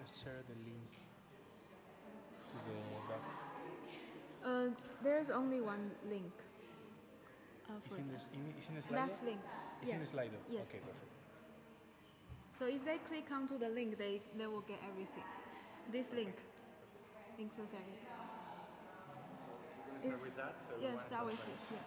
share the link to the doc? There's only one link. Is in the Slido? That's link. It's in the Slido? Yes. Okay, perfect. So if they click onto the link, they will get everything. This link includes everything. Start with that? So yes, start with this, yeah.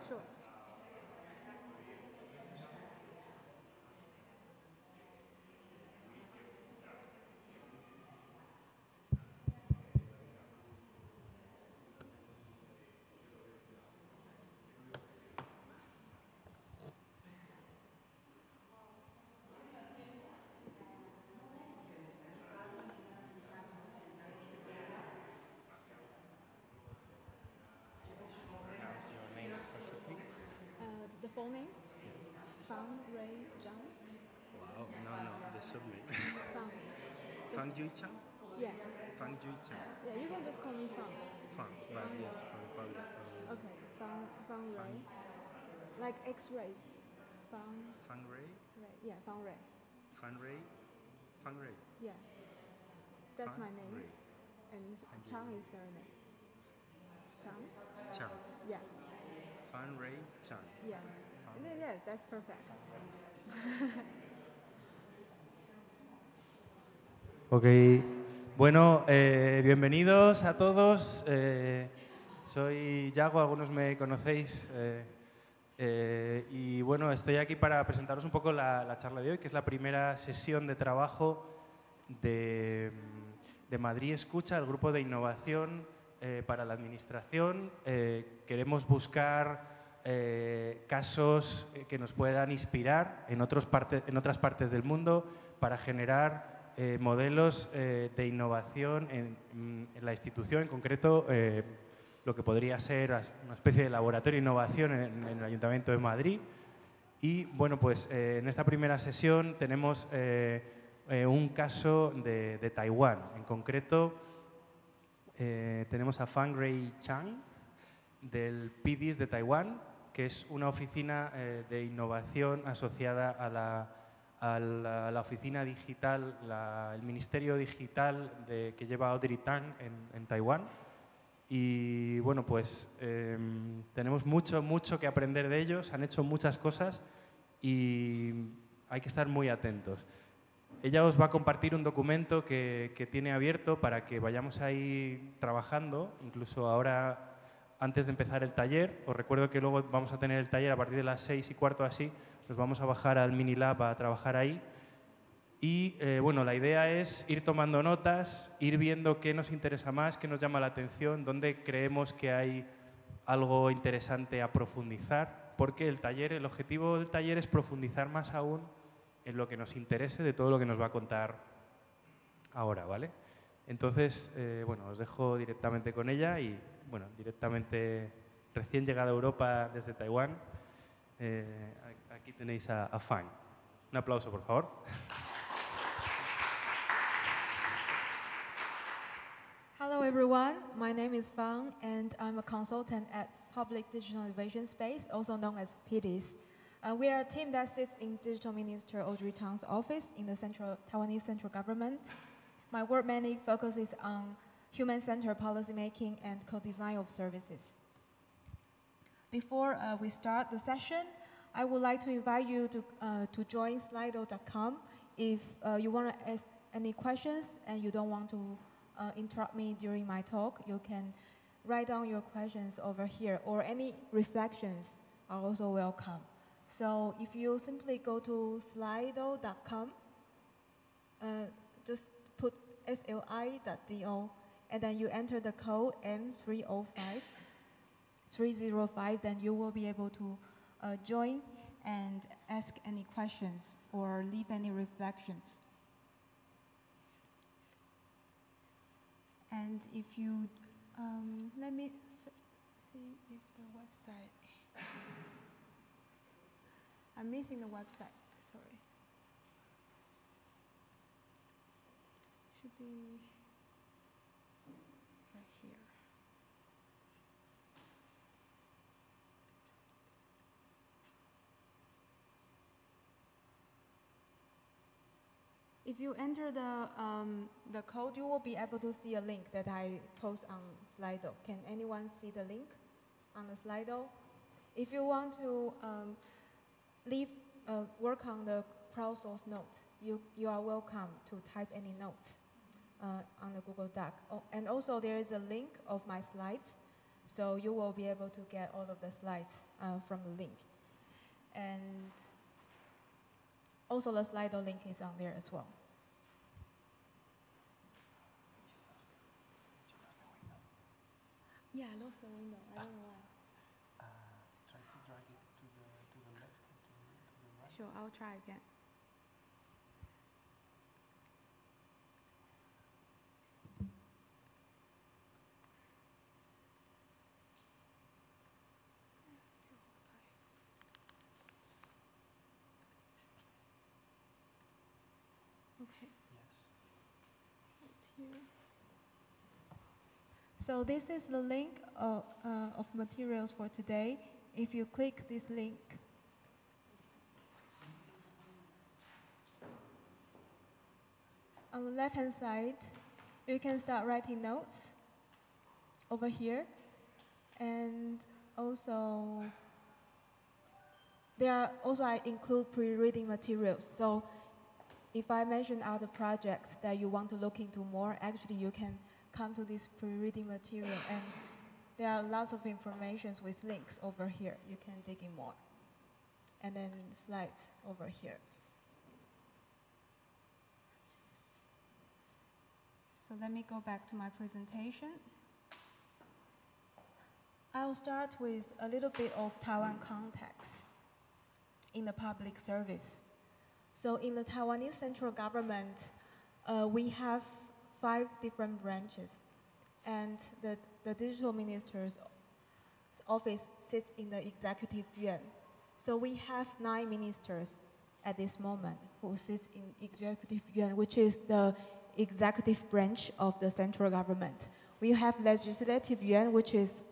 Sure. full name? Fang-Jui Chang. Wow, no, the surname. Fang. Fang-Jui Chang? Yeah. Fang-Jui Chang. Yeah, you can just call me Fang. Fang, but yes, for the public. Okay, Fang-Jui. Like X-rays. Fang. Fang-Ray? Yeah, Fang-Jui. Fang-Ray? Fang-Ray. Yeah. That's my name. Fang-Ray. And Chang is surname. Chang? Chang. Yeah. Fang-Ray Chang. Yeah. Yes, that's perfect. Ok, bueno, bienvenidos a todos. Soy Yago, algunos me conocéis. Y bueno, estoy aquí para presentaros un poco la charla de hoy, que es la primera sesión de trabajo de Madrid Escucha, el grupo de innovación para la administración. Queremos buscar casos que nos puedan inspirar en otras partes del mundo para generar modelos de innovación en la institución, en concreto lo que podría ser una especie de laboratorio de innovación en el Ayuntamiento de Madrid. Y bueno, pues en esta primera sesión tenemos un caso de Taiwán. En concreto tenemos a Fang-Jui Chang del PDIS de Taiwán, que es una oficina de innovación asociada a la oficina digital, el ministerio digital que lleva Audrey Tang en Taiwán. Y bueno, pues tenemos mucho que aprender de ellos, han hecho muchas cosas y hay que estar muy atentos. Ella os va a compartir un documento que tiene abierto para que vayamos ahí trabajando, incluso ahora antes de empezar el taller. Os recuerdo que luego vamos a tener el taller a partir de las 6:15 así. Nos vamos a bajar al MiniLab a trabajar ahí. Y bueno, la idea es ir tomando notas, ir viendo qué nos interesa más, qué nos llama la atención, dónde creemos que hay algo interesante a profundizar, porque el objetivo del taller es profundizar más aún en lo que nos interese de todo lo que nos va a contar ahora, ¿vale? Entonces, bueno, os dejo directamente con ella y, bueno, directamente recién llegada a Europa desde Taiwán. Aquí tenéis a Fang. Un aplauso, por favor. Hello everyone, my name is Fang and I'm a consultant at Public Digital Innovation Space, also known as PDIS. We are a team that sits in Digital Minister Audrey Tang's office in the Taiwanese central government. My work mainly focuses on human-centered policymaking and co-design of services. Before we start the session, I would like to invite you to join slido.com. If you want to ask any questions and you don't want to interrupt me during my talk, you can write down your questions over here, or any reflections are also welcome. So if you simply go to slido.com, just put sli.do, and then you enter the code M305305, then you will be able to join and ask any questions or leave any reflections. And if you, let me see if the website, I'm missing the website, sorry. Should be right here. If you enter the code, you will be able to see a link that I post on Slido. Can anyone see the link on the Slido? If you want to work on the crowdsourced note, you are welcome to type any notes on the Google Doc. Oh, and also there is a link of my slides, so you will be able to get all of the slides from the link. And also the Slido link is on there as well. Yeah, I lost the window. I don't know why. Try to drag it to the left or to the right. Sure, I'll try again. Okay. It's here. So this is the link of materials for today. If you click this link, on the left-hand side, you can start writing notes over here. And also, I include pre-reading materials. So if I mention other projects that you want to look into more, actually you can come to this pre-reading material, and there are lots of informations with links over here. You can dig in more. And then slides over here. So let me go back to my presentation. I'll start with a little bit of Taiwan context in the public service. So in the Taiwanese central government, we have 5 different branches, and the digital minister's office sits in the executive yuan. So we have 9 ministers at this moment who sits in executive yuan, which is the executive branch of the central government. We have legislative yuan, which is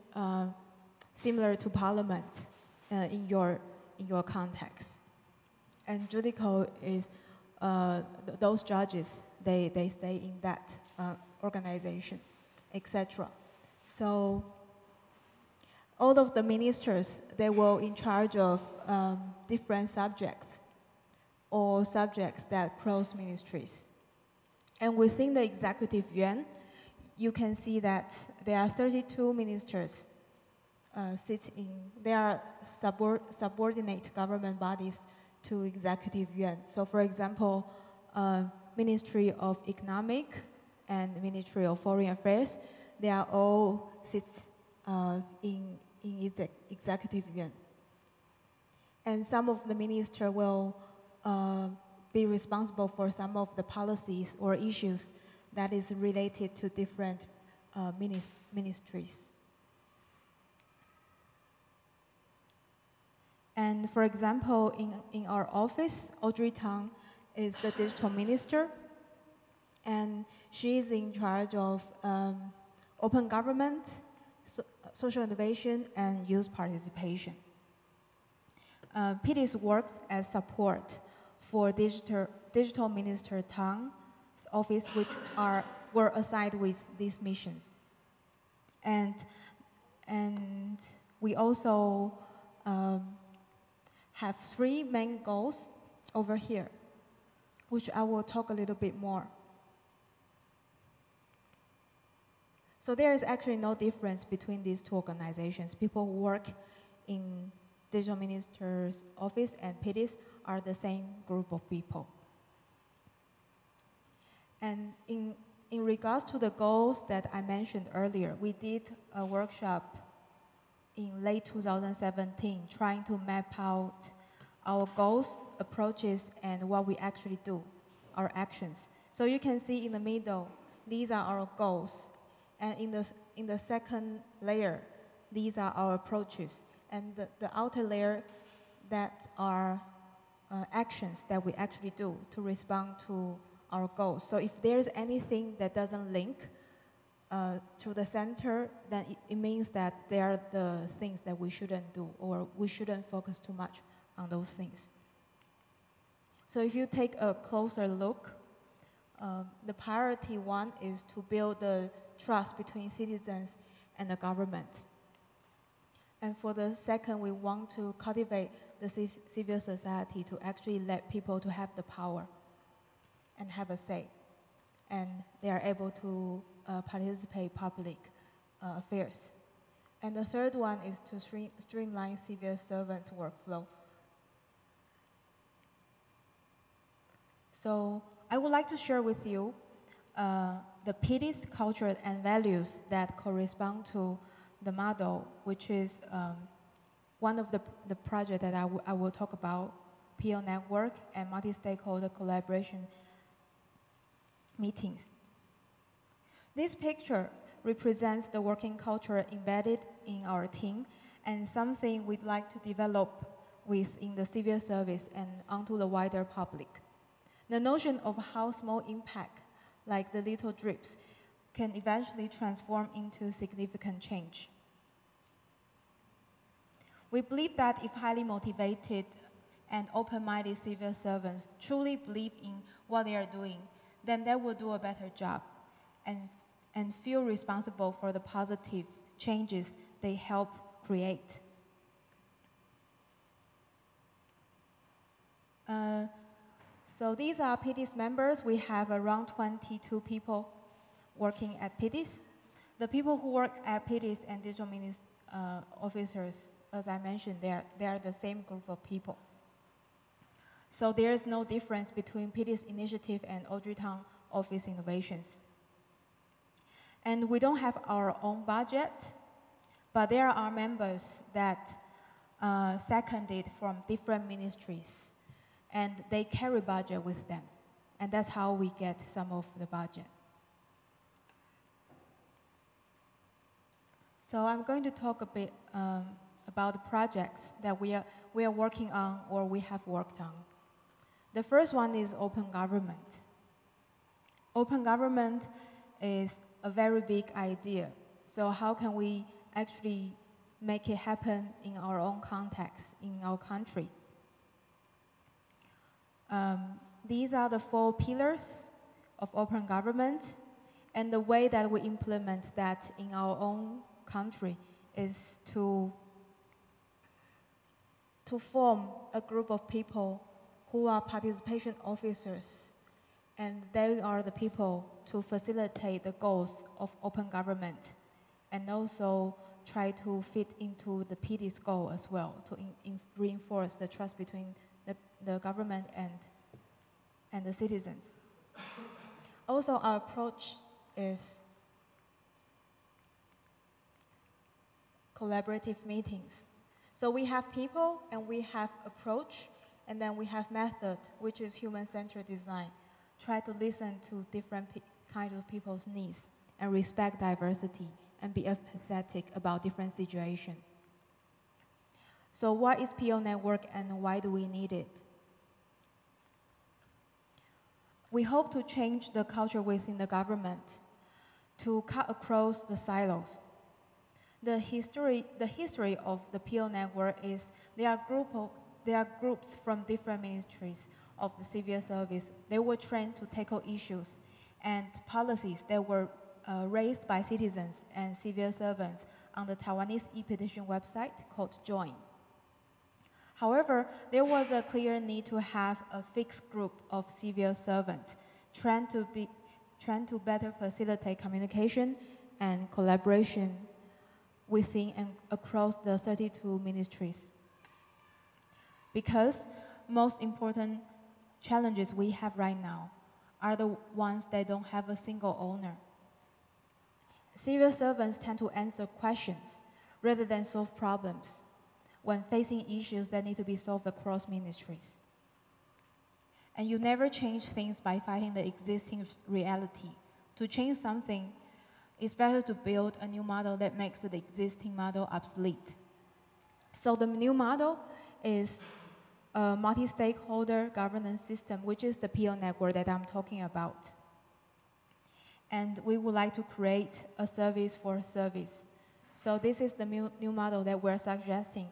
similar to parliament in your context. And judicial is those judges, they stay in that organization, etc. So all of the ministers, they will in charge of different subjects or subjects that cross ministries. And within the executive yuan, you can see that there are 32 ministers they are subordinate government bodies to executive yuan. So for example, Ministry of Economic and Ministry of Foreign Affairs, they are all sits in executive yuan. And some of the ministers will be responsible for some of the policies or issues that is related to different ministries. And for example, in our office, Audrey Tang is the digital minister, and she is in charge of open government, social innovation, and youth participation. PDIS works as support for digital minister Tang's office, which were assigned with these missions. And we also have 3 main goals over here, which I will talk a little bit more. So there is actually no difference between these 2 organizations. People who work in digital minister's office and PDIS are the same group of people. And in regards to the goals that I mentioned earlier, we did a workshop in late 2017 trying to map out our goals, approaches, and what we actually do, our actions. So you can see in the middle, these are our goals. And in the second layer, these are our approaches. And the outer layer, that are actions that we actually do to respond to our goals. So if there's anything that doesn't link to the center, then it means that they are the things that we shouldn't do, or we shouldn't focus too much on those things. So if you take a closer look, the priority 1 is to build the trust between citizens and the government. And for the second, we want to cultivate the civil society to actually let people to have the power and have a say. And they are able to participate public affairs. And the third one is to streamline civil servants' workflow. So I would like to share with you the PDIS culture and values that correspond to the model, which is one of the projects that I will talk about, PO network and multi-stakeholder collaboration meetings. This picture represents the working culture embedded in our team and something we'd like to develop within the civil service and onto the wider public. The notion of how small impact, like the little drips, can eventually transform into significant change. We believe that if highly motivated and open-minded civil servants truly believe in what they are doing, then they will do a better job and feel responsible for the positive changes they help create. So these are PDIS members. We have around 22 people working at PDIS. The people who work at PDIS and digital officers, as I mentioned, they are the same group of people. So there is no difference between PDIS initiative and Audrey Tang office innovations. And we don't have our own budget, but there are members that seconded from different ministries, and they carry budget with them. And that's how we get some of the budget. So I'm going to talk a bit about the projects that we are working on or we have worked on. The first one is open government. Open government is a very big idea. So how can we actually make it happen in our own context, in our country? These are the 4 pillars of open government, and the way that we implement that in our own country is to form a group of people who are participation officers, and they are the people to facilitate the goals of open government and also try to fit into the PDIS goal as well to reinforce the trust between the government and the citizens. Also, our approach is collaborative meetings. So we have people and we have approach, and then we have method, which is human-centered design. Try to listen to different kinds of people's needs and respect diversity and be empathetic about different situations. So what is PO network and why do we need it? We hope to change the culture within the government to cut across the silos. The history of the PO network is there are groups from different ministries of the civil service. They were trained to tackle issues and policies that were raised by citizens and civil servants on the Taiwanese e-petition website called Join. However, there was a clear need to have a fixed group of civil servants trained to better facilitate communication and collaboration within and across the 32 ministries. Because most important challenges we have right now are the ones that don't have a single owner. Civil servants tend to answer questions rather than solve problems when facing issues that need to be solved across ministries. And you never change things by fighting the existing reality. To change something, it's better to build a new model that makes the existing model obsolete. So the new model is a multi-stakeholder governance system, which is the PO network that I'm talking about. And we would like to create a service for service. So this is the new model that we're suggesting,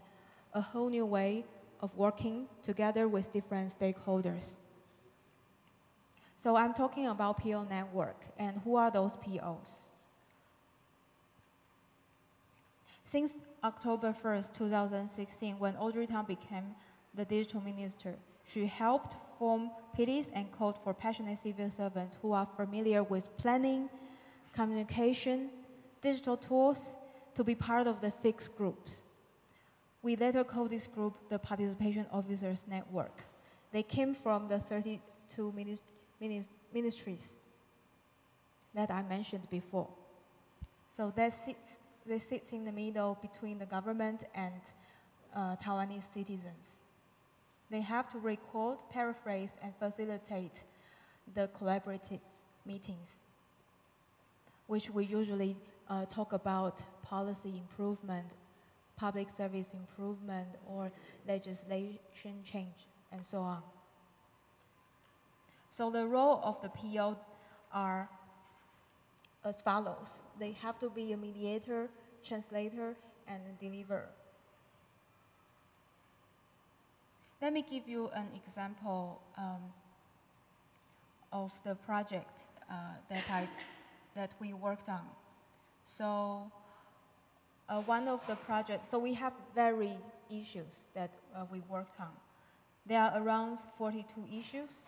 a whole new way of working together with different stakeholders. So I'm talking about PO network, and who are those POs? Since October 1st, 2016, when Audrey Tang became the digital minister, she helped form PDIS and called for passionate civil servants who are familiar with planning, communication, digital tools to be part of the fixed groups. We later called this group the Participation Officers Network. They came from the 32 ministries that I mentioned before. So they sit in the middle between the government and Taiwanese citizens. They have to record, paraphrase, and facilitate the collaborative meetings, which we usually talk about policy improvement, public service improvement, or legislation change, and so on. So the role of the PO are as follows. They have to be a mediator, translator, and a deliverer. Let me give you an example of the project that we worked on. So one of the projects, so we have various issues that we worked on. There are around 42 issues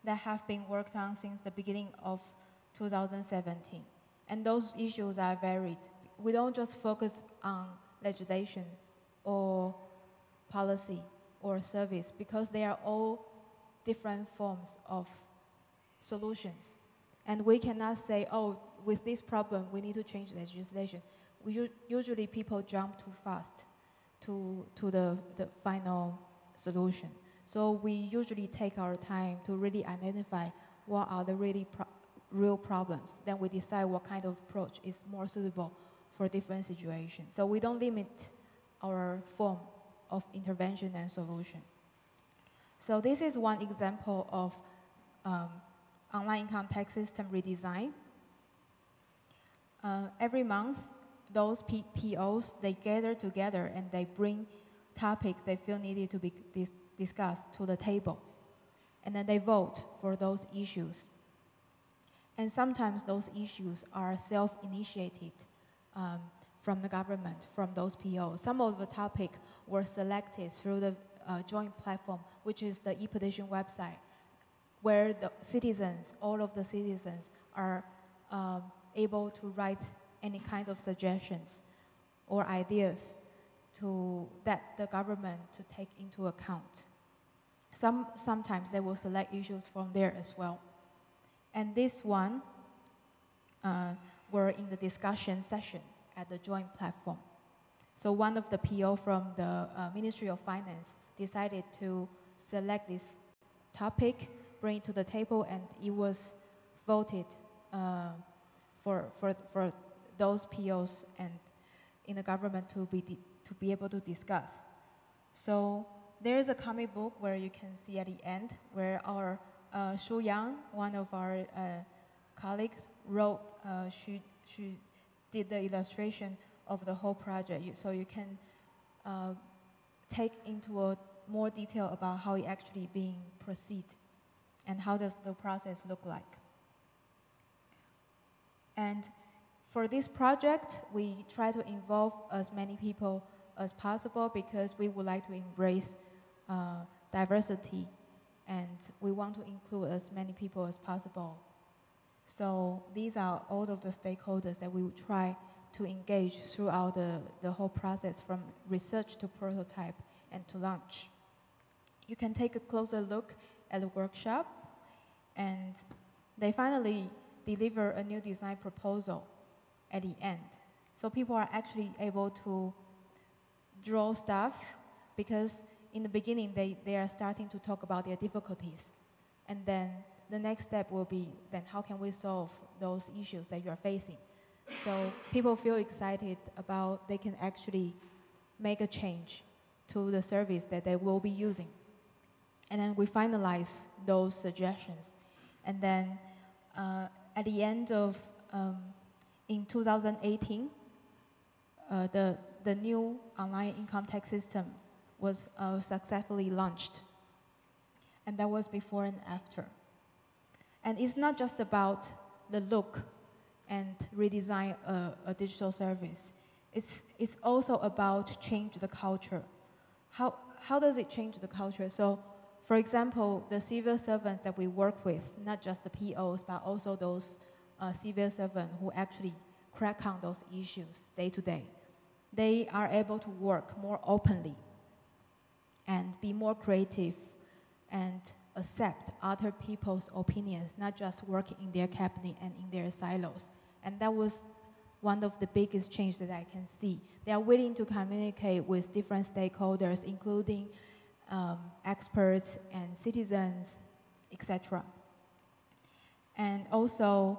that have been worked on since the beginning of 2017. And those issues are varied. We don't just focus on legislation or policy or service because they are all different forms of solutions. And we cannot say, oh, with this problem, we need to change legislation. Usually people jump too fast to the final solution. So we usually take our time to really identify what are the real problems. Then we decide what kind of approach is more suitable for different situations. So we don't limit our form of intervention and solution. So this is one example of online income tax system redesign. Every month, those POs, they gather together and they bring topics they feel needed to be discussed to the table. And then they vote for those issues. And sometimes those issues are self-initiated from the government, from those POs. Some of the topics were selected through the joint platform, which is the e-petition website, where the citizens, all of the citizens, are able to write any kinds of suggestions or ideas that the government to take into account. Sometimes they will select issues from there as well. And this one were in the discussion session at the joint platform. So one of the PO from the Ministry of Finance decided to select this topic, bring it to the table, and it was voted for those POs and in the government to be able to discuss. So there is a comic book where you can see at the end where our Shu Yang, one of our colleagues, wrote, she did the illustration of the whole project. So you can take into a more detail about how it actually being proceed and how does the process look like. And for this project, we try to involve as many people as possible because we would like to embrace diversity and we want to include as many people as possible. So these are all of the stakeholders that we will try to engage throughout the whole process from research to prototype and to launch. You can take a closer look at the workshop, and they finally deliver a new design proposal at the end. So people are actually able to draw stuff because in the beginning they are starting to talk about their difficulties. And then the next step will be then how can we solve those issues that you are facing? So people feel excited about they can actually make a change to the service that they will be using. And then we finalize those suggestions. And then at the end of, in 2018, the new online income tax system was successfully launched. And that was before and after. And it's not just about the look and redesign a digital service. It's also about change the culture. How does it change the culture? So, for example, the civil servants that we work with, not just the POs, but also those civil servants who actually crack on those issues day to day, they are able to work more openly and be more creative and accept other people's opinions, not just work in their cabinet and in their silos. And that was one of the biggest changes that I can see. They are willing to communicate with different stakeholders, including experts and citizens, etc. And also,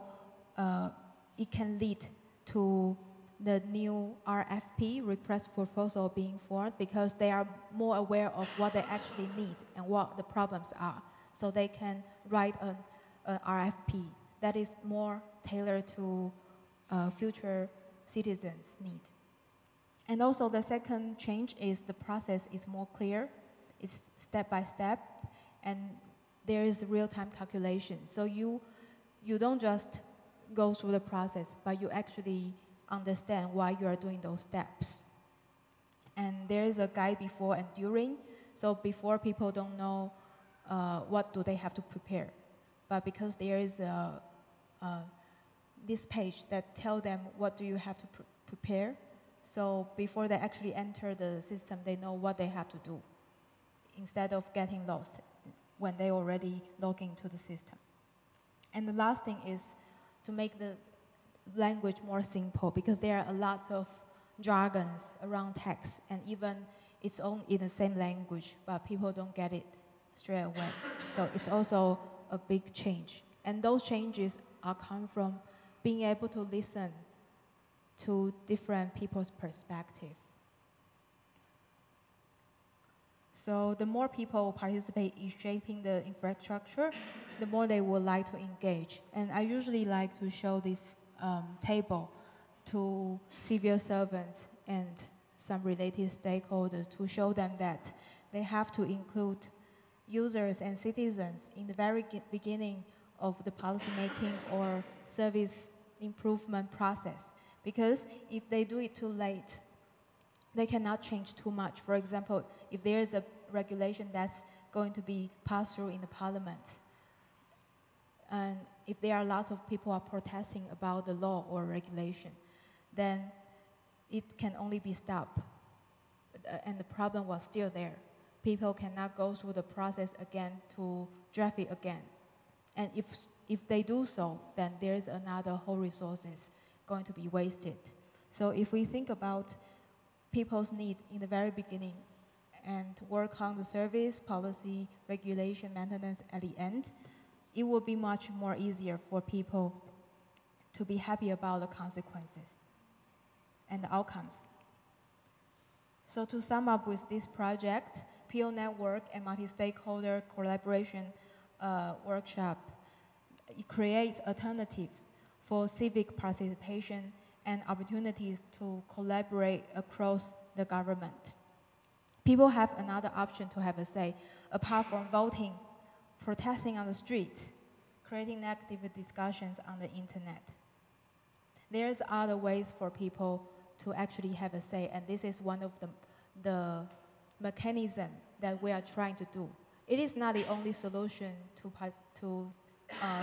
it can lead to the new RFP, request for proposal, being formed because they are more aware of what they actually need and what the problems are. So they can write an RFP that is more tailored to future citizens' need. And also the second change is the process is more clear. It's step by step, and there is real-time calculation. So you don't just go through the process, but you actually understand why you are doing those steps. And there is a guide before and during. So before, people don't know what do they have to prepare. But because there is this page that tells them what do you have to prepare, so before they actually enter the system, they know what they have to do, instead of getting lost when they already log into the system. And the last thing is to make the language more simple, because there are a lot of jargons around text, and even it's all in the same language, but people don't get it straight away. So it's also a big change. And those changes come from being able to listen to different people's perspective. So the more people participate in shaping the infrastructure, the more they would like to engage. And I usually like to show this table to civil servants and some related stakeholders to show them that they have to include users and citizens in the very beginning of the policymaking or service improvement process. Because if they do it too late, they cannot change too much. For example, if there is a regulation that's going to be passed through in the parliament, and if there are lots of people are protesting about the law or regulation, then it can only be stopped. And the problem was still there. People cannot go through the process again to draft it again. And if they do so, then there's another whole resources going to be wasted. So if we think about people's need in the very beginning and work on the service, policy, regulation, maintenance at the end, it will be much more easier for people to be happy about the consequences and the outcomes. So to sum up with this project, PO Network and multi-stakeholder collaboration workshop, it creates alternatives for civic participation and opportunities to collaborate across the government. People have another option to have a say, apart from voting, protesting on the street, creating negative discussions on the internet. There's other ways for people to actually have a say, and this is one of the mechanism that we are trying to do. It is not the only solution to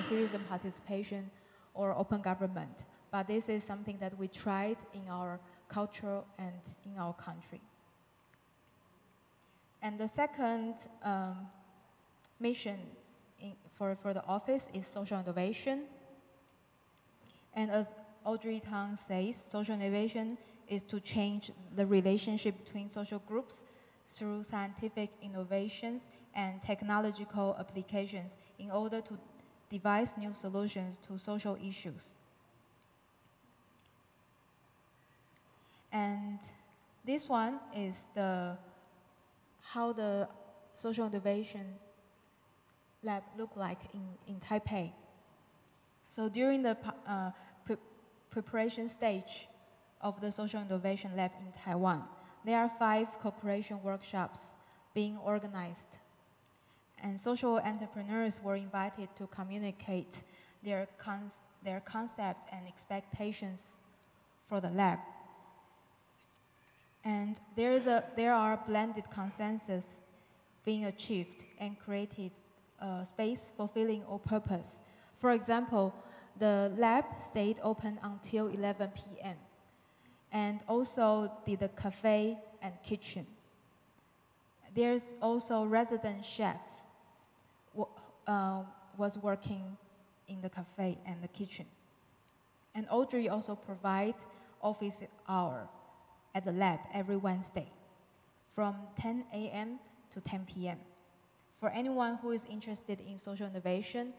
citizen participation or open government, but this is something that we tried in our culture and in our country. And the second mission for the office is social innovation. And as Audrey Tang says, social innovation is to change the relationship between social groups through scientific innovations and technological applications in order to devise new solutions to social issues. And this one is how the social innovation lab look like in Taipei. So during the preparation stage of the social innovation lab in Taiwan, there are 5 co-creation workshops being organized. And social entrepreneurs were invited to communicate their concept and expectations for the lab. And there are blended consensus being achieved and created a space fulfilling all purpose. For example, the lab stayed open until 11 p.m. and also did a cafe and kitchen. There's also resident chef was working in the cafe and the kitchen. And Audrey also provides office hour at the lab every Wednesday from 10 a.m. to 10 p.m. For anyone who is interested in social innovation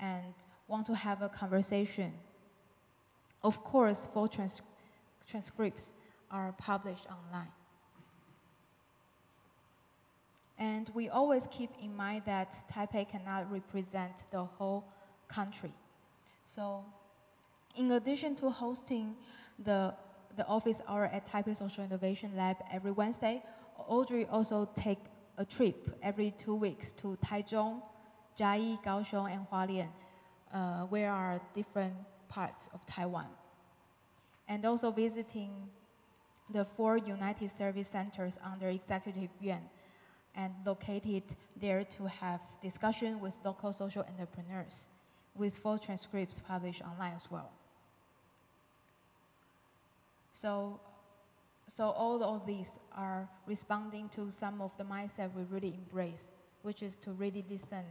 and want to have a conversation. Of course, full transcripts are published online. And we always keep in mind that Taipei cannot represent the whole country. So in addition to hosting the office hour at Taipei Social Innovation Lab every Wednesday, Audrey also take a trip every 2 weeks to Taichung, Jiayi, Kaohsiung, and Hualien, where are different parts of Taiwan. And also visiting the 4 United Service Centers under Executive Yuan, and located there to have discussion with local social entrepreneurs, with full transcripts published online as well. So all of these are responding to some of the mindset we really embrace, which is to really listen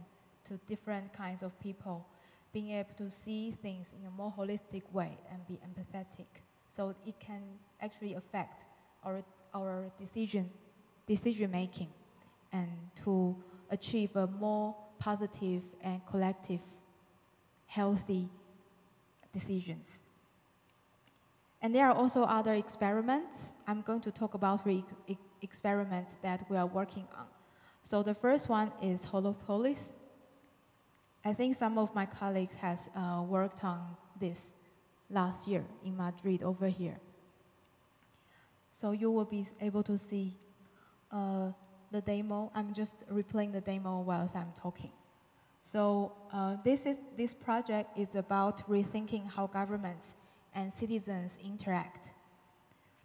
to different kinds of people, being able to see things in a more holistic way and be empathetic. So it can actually affect our decision making, and to achieve a more positive and collective, healthy decisions. And there are also other experiments. I'm going to talk about 3 experiments that we are working on. So the first one is Holopolis. I think some of my colleagues has worked on this last year in Madrid over here. So you will be able to see the demo. I'm just replaying the demo whilst I'm talking. So this project is about rethinking how governments and citizens interact.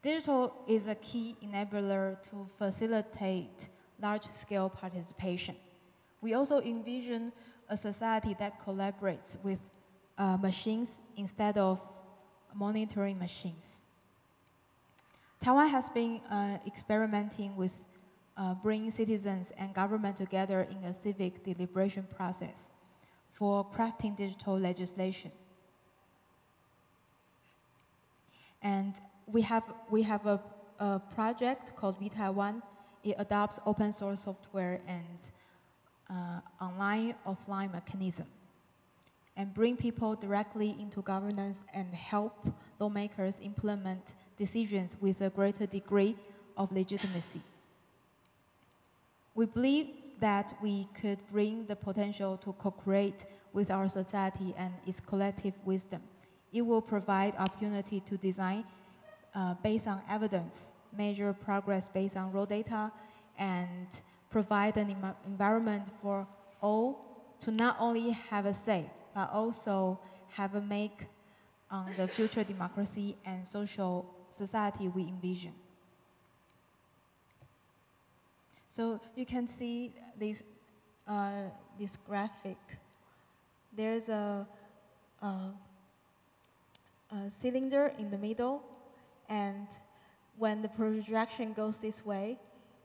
Digital is a key enabler to facilitate large-scale participation. We also envision a society that collaborates with machines instead of monitoring machines. Taiwan has been experimenting with bringing citizens and government together in a civic deliberation process for crafting digital legislation. And we have a project called V-Taiwan. It adopts open source software and online, offline mechanism, and bring people directly into governance and help lawmakers implement decisions with a greater degree of legitimacy. We believe that we could bring the potential to co-create with our society and its collective wisdom. It will provide opportunity to design based on evidence, measure progress based on raw data, and provide an environment for all to not only have a say, but also have a make on the future democracy and social society we envision. So you can see this graphic. There's a cylinder in the middle, and when the projection goes this way,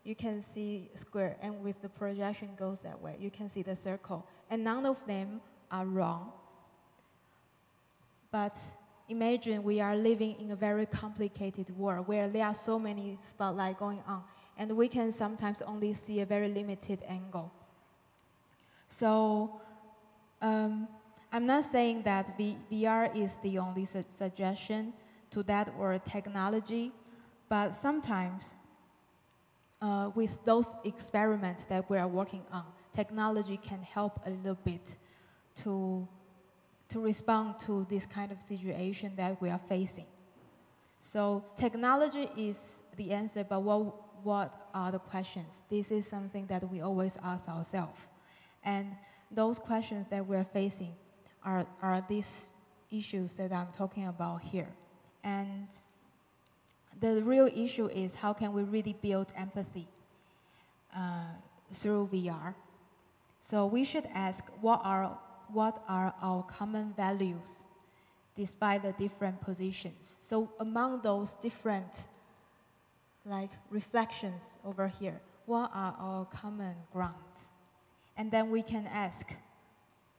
you can see square, and with the projection goes that way, you can see the circle. And none of them are wrong. But imagine we are living in a very complicated world where there are so many spotlights going on, and we can sometimes only see a very limited angle. So I'm not saying that VR is the only suggestion to that or technology, but sometimes with those experiments that we are working on, technology can help a little bit to respond to this kind of situation that we are facing. So technology is the answer, but what are the questions? This is something that we always ask ourselves. And those questions that we're facing are these issues that I'm talking about here. And the real issue is how can we really build empathy through VR? So we should ask what are our common values despite the different positions. So among those different reflections over here, what are our common grounds? And then we can ask,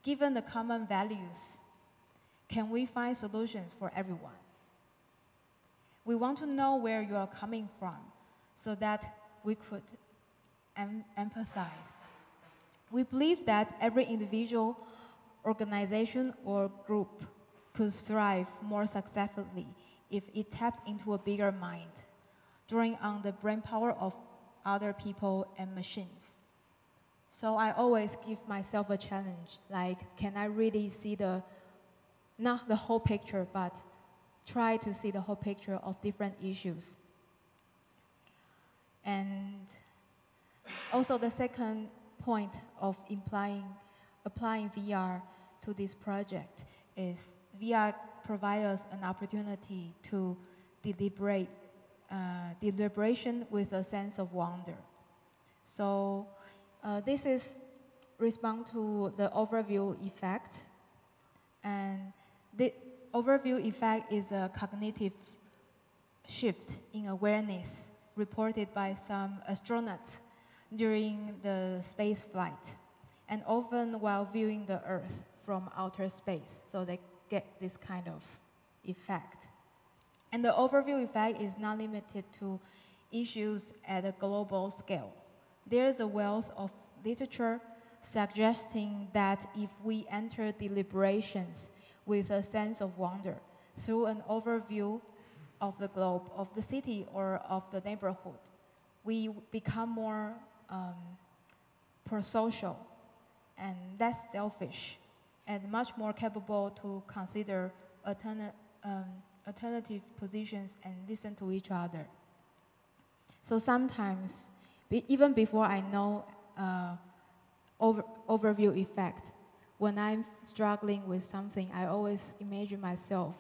given the common values, can we find solutions for everyone? We want to know where you are coming from so that we could empathize. We believe that every individual, organization, or group could thrive more successfully if it tapped into a bigger mind, drawing on the brain power of other people and machines. So I always give myself a challenge, like, can I really see not the whole picture, but try to see the whole picture of different issues. And also the second point of applying VR to this project is VR provides us an opportunity to deliberation with a sense of wonder. So this is respond to the overview effect. And the overview effect is a cognitive shift in awareness reported by some astronauts during the space flight, and often while viewing the Earth from outer space. So they get this kind of effect. And the overview effect is not limited to issues at a global scale. There is a wealth of literature suggesting that if we enter deliberations with a sense of wonder through an overview of the globe, of the city, or of the neighborhood, we become more pro-social and less selfish, and much more capable to consider alternative positions and listen to each other. So sometimes, even before I know overview effect, when I'm struggling with something, I always imagine myself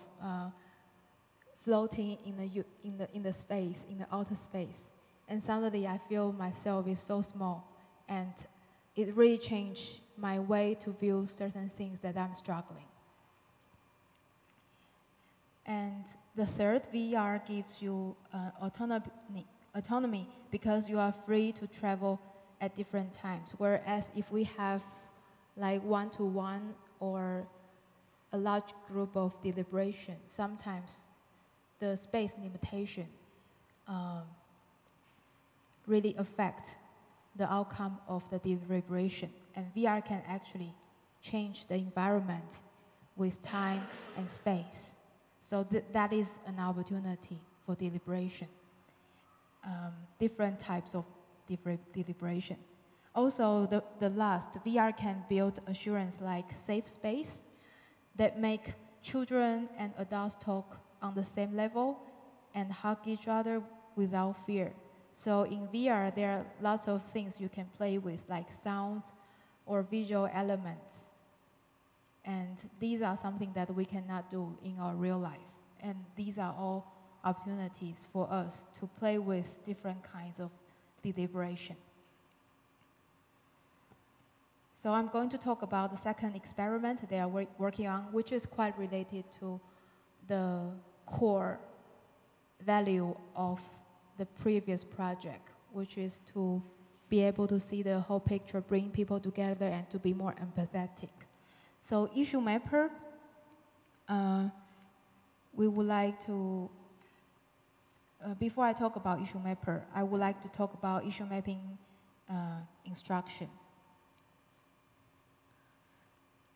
floating in the space, in the outer space, and suddenly I feel myself is so small, and it really changed my way to view certain things that I'm struggling. And the third, VR gives you autonomy because you are free to travel at different times. Whereas if we have like one-to-one or a large group of deliberation, sometimes the space limitation really affects the outcome of the deliberation. And VR can actually change the environment with time and space. So that is an opportunity for deliberation. Different types of deliberation. Also, the last, VR can build assurance like safe space that make children and adults talk on the same level and hug each other without fear. So in VR, there are lots of things you can play with, like sound or visual elements. And these are something that we cannot do in our real life. And these are all opportunities for us to play with different kinds of deliberation. So I'm going to talk about the second experiment they are working on, which is quite related to the core value of the previous project, which is to be able to see the whole picture, bring people together, and to be more empathetic. So issue mapper, we would like to, before I talk about issue mapper, I would like to talk about issue mapping instruction.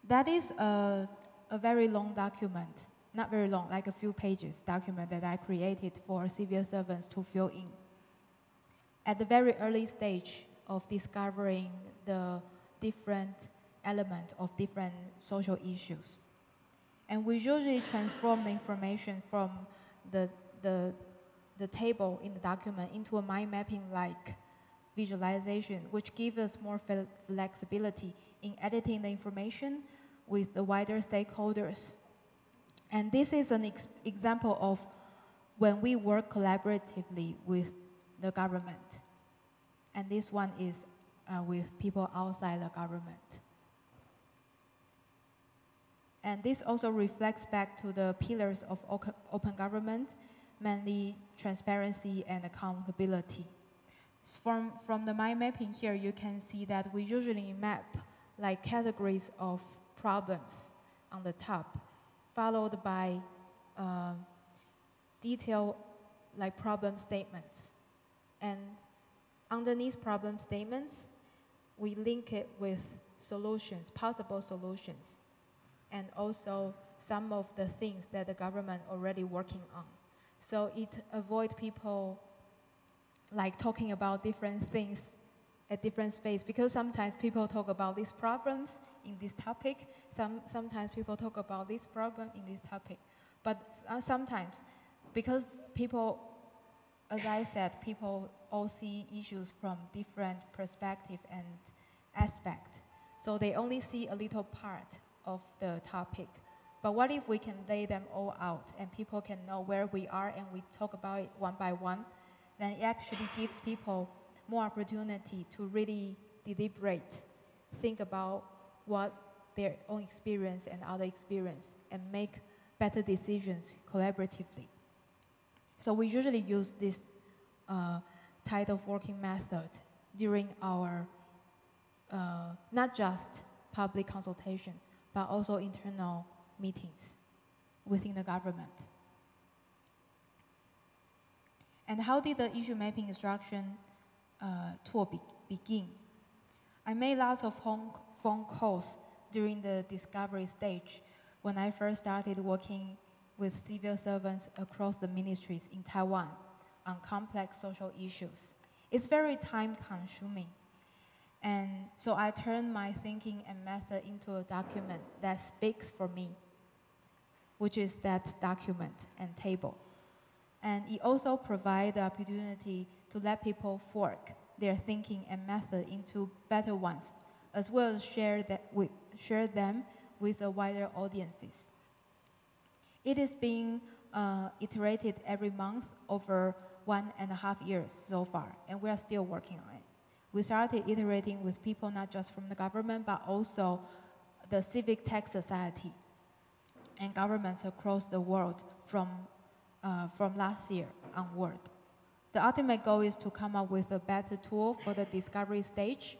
That is a very long document, not very long, like a few pages document that I created for civil servants to fill in. At the very early stage of discovering the different elements of different social issues. And we usually transform the information from the table in the document into a mind mapping-like visualization, which gives us more flexibility in editing the information with the wider stakeholders. And this is an example of when we work collaboratively with the government. And this one is with people outside the government. And this also reflects back to the pillars of open government, mainly transparency and accountability. From the mind mapping here, you can see that we usually map like categories of problems on the top, followed by detailed like problem statements. And underneath problem statements, we link it with solutions, possible solutions, and also some of the things that the government already working on. So it avoids people like talking about different things at different space, because sometimes people talk about these problems in this topic, sometimes people talk about this problem in this topic. But sometimes, because people, as I said, people all see issues from different perspective and aspect. So they only see a little part of the topic. But what if we can lay them all out and people can know where we are and we talk about it one by one? Then it actually gives people more opportunity to really deliberate, think about what their own experience and other experience, and make better decisions collaboratively. So we usually use this type of working method during our not just public consultations, but also internal meetings within the government. And how did the issue mapping instruction tool begin? I made lots of phone calls during the discovery stage when I first started working with civil servants across the ministries in Taiwan on complex social issues. It's very time-consuming. And so I turned my thinking and method into a document that speaks for me, which is that document and table. And it also provides the opportunity to let people fork their thinking and method into better ones, as well as share them with a wider audiences. It is being iterated every month over 1.5 years so far, and we are still working on it. We started iterating with people not just from the government, but also the civic tech society and governments across the world from last year onward. The ultimate goal is to come up with a better tool for the discovery stage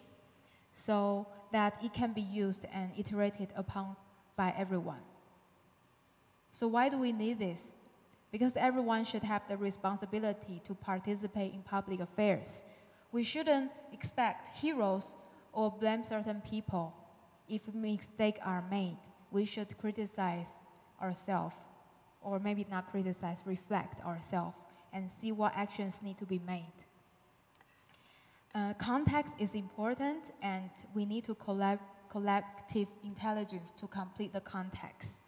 so that it can be used and iterated upon by everyone. So why do we need this? Because everyone should have the responsibility to participate in public affairs. We shouldn't expect heroes or blame certain people if mistakes are made. We should criticize ourselves, or maybe not criticize, reflect ourselves, and see what actions need to be made. Context is important, and we need to collective intelligence to complete the context.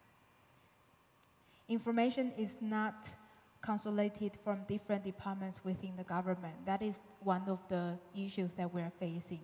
Information is not consolidated from different departments within the government. That is one of the issues that we're facing.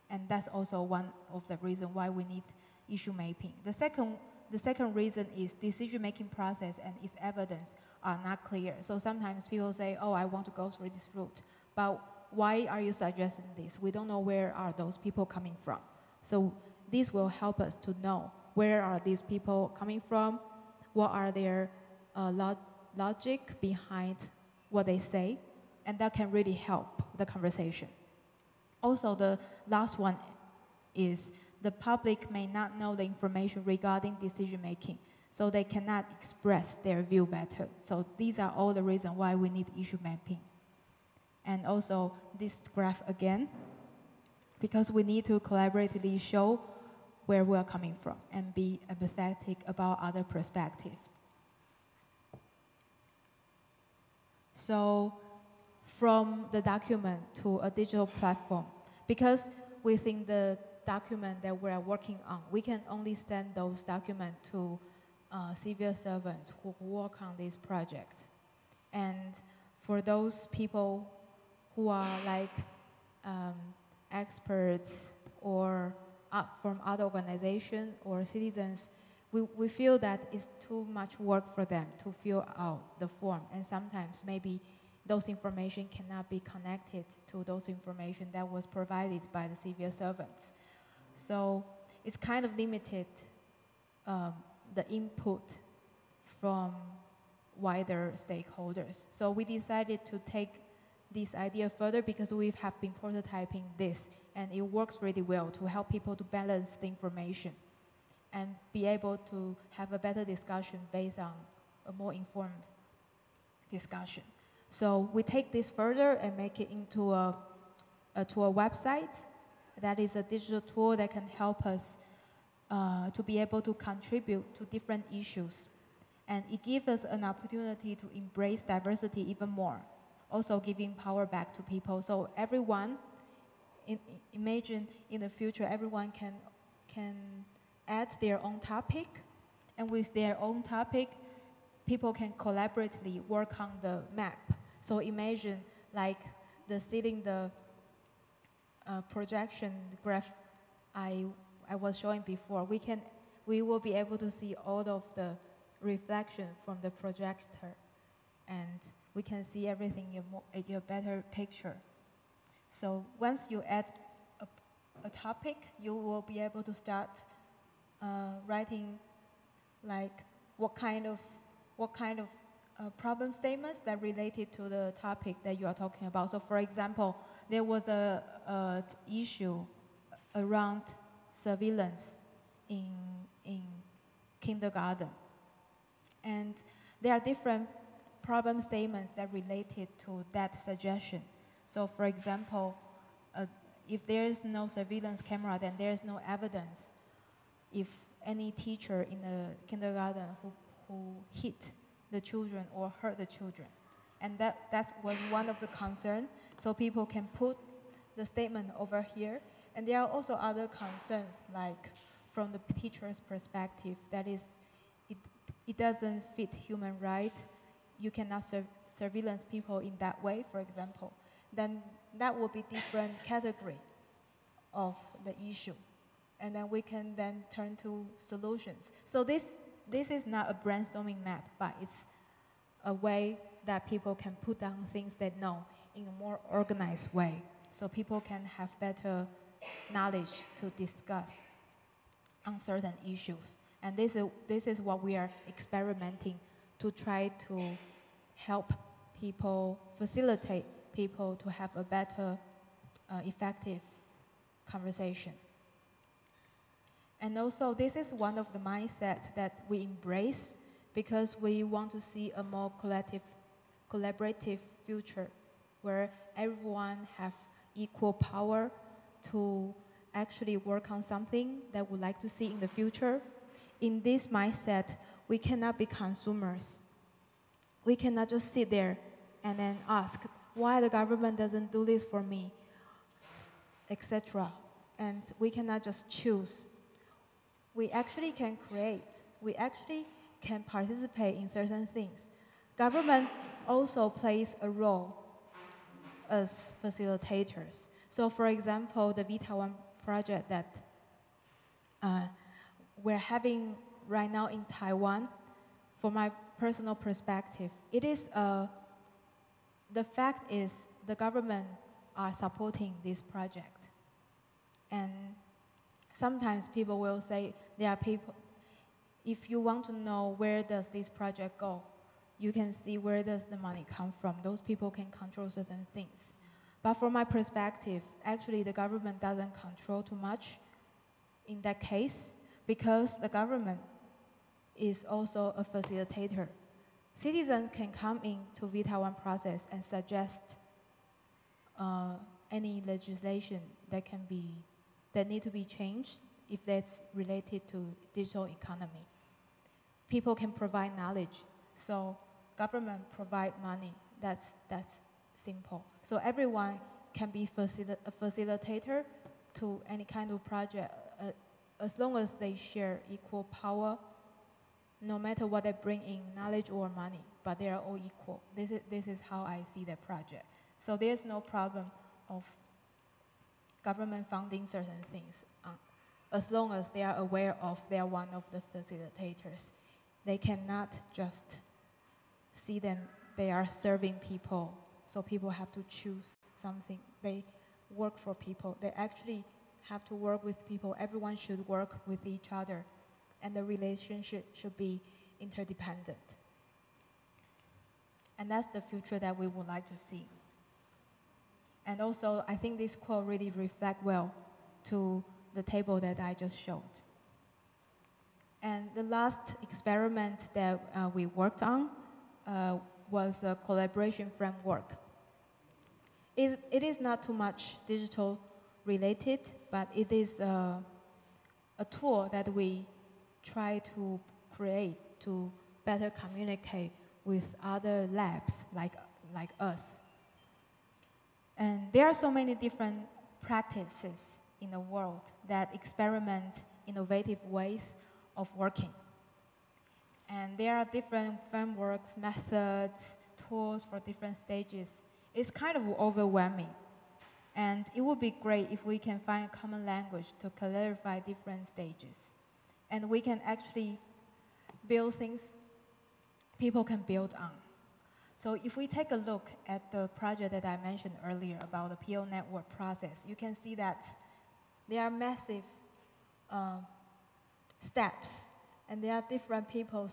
And that's also one of the reasons why we need issue mapping. The second reason is decision-making process and its evidence are not clear. So sometimes people say, oh, I want to go through this route, but why are you suggesting this? We don't know where are those people coming from. So this will help us to know where are these people coming from, what are their logic behind what they say, and that can really help the conversation. Also, the last one is the public may not know the information regarding decision-making, so they cannot express their view better. So these are all the reasons why we need issue mapping. And also this graph again, because we need to collaboratively show where we are coming from and be empathetic about other perspectives. So from the document to a digital platform, because within the document that we are working on, we can only send those documents to civil servants who work on these projects. And for those people who are like experts or from other organizations or citizens, we feel that it's too much work for them to fill out the form, and sometimes maybe those information cannot be connected to those information that was provided by the civil servants. So it's kind of limited the input from wider stakeholders. So we decided to take this idea further because we have been prototyping this, and it works really well to help people to balance the information and be able to have a better discussion based on a more informed discussion. So we take this further and make it into a website that is a digital tool that can help us to be able to contribute to different issues. And it gives us an opportunity to embrace diversity even more, also giving power back to people. So everyone imagine in the future everyone can add their own topic, and with their own topic, people can collaboratively work on the map. So imagine like the projection graph I was showing before. We will be able to see all of the reflection from the projector, and we can see everything in a better picture. So once you add a topic, you will be able to start writing like what kind of problem statements that related to the topic that you are talking about. So for example, there was a issue around surveillance in kindergarten. And there are different problem statements that related to that suggestion. So for example, if there is no surveillance camera, then there is no evidence if any teacher in the kindergarten who hit the children or hurt the children. And that was one of the concerns. So people can put the statement over here. And there are also other concerns, like from the teacher's perspective, that is, it doesn't fit human rights. You cannot surveillance people in that way, for example. Then that will be different category of the issue. And then we can then turn to solutions. So this is not a brainstorming map, but it's a way that people can put down things they know in a more organized way, so people can have better knowledge to discuss on certain issues. And this is what we are experimenting to try to help people, facilitate people to have a better, effective conversation. And also, this is one of the mindset that we embrace because we want to see a more collaborative future where everyone have equal power to actually work on something that we would like to see in the future. In this mindset, we cannot be consumers. We cannot just sit there and then ask why the government doesn't do this for me, etc. And we cannot just choose. We actually can create. We actually can participate in certain things. Government also plays a role as facilitators. So for example, the V-Taiwan project that we're having right now in Taiwan, from my personal perspective, it is the fact is the government are supporting this project. And sometimes people will say, there are people, if you want to know where does this project go, you can see where does the money come from. Those people can control certain things. But from my perspective, actually the government doesn't control too much in that case because the government is also a facilitator. Citizens can come into V-Taiwan process and suggest any legislation that need to be changed if that's related to digital economy. People can provide knowledge, so government provide money. That's simple. So everyone can be a facilitator to any kind of project as long as they share equal power, no matter what they bring in, knowledge or money, but they are all equal. This is how I see the project. So there's no problem of government funding certain things as long as they are aware of they are one of the facilitators. They cannot just see them, they are serving people, so people have to choose something. They work for people. They actually have to work with people. Everyone should work with each other, and the relationship should be interdependent. And that's the future that we would like to see. And also, I think this quote really reflects well to the table that I just showed. And the last experiment that we worked on was a collaboration framework. It is not too much digital related, but it is a tool that we try to create to better communicate with other labs like us. And there are so many different practices in the world that experiment innovative ways of working. And there are different frameworks, methods, tools for different stages. It's kind of overwhelming. And it would be great if we can find a common language to clarify different stages. And we can actually build things people can build on. So if we take a look at the project that I mentioned earlier about the PO network process, you can see that there are massive steps, and there are different people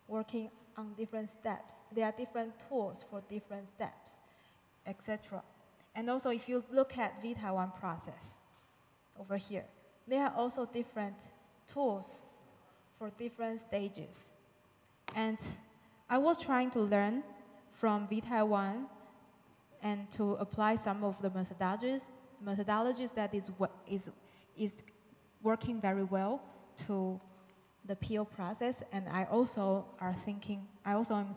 working on different steps. There are different tools for different steps, etc. And also, if you look at the Taiwan process over here, there are also different tools for different stages. And I was trying to learn from Taiwan and to apply some of the methodologies that is working very well to the PO process. And I also am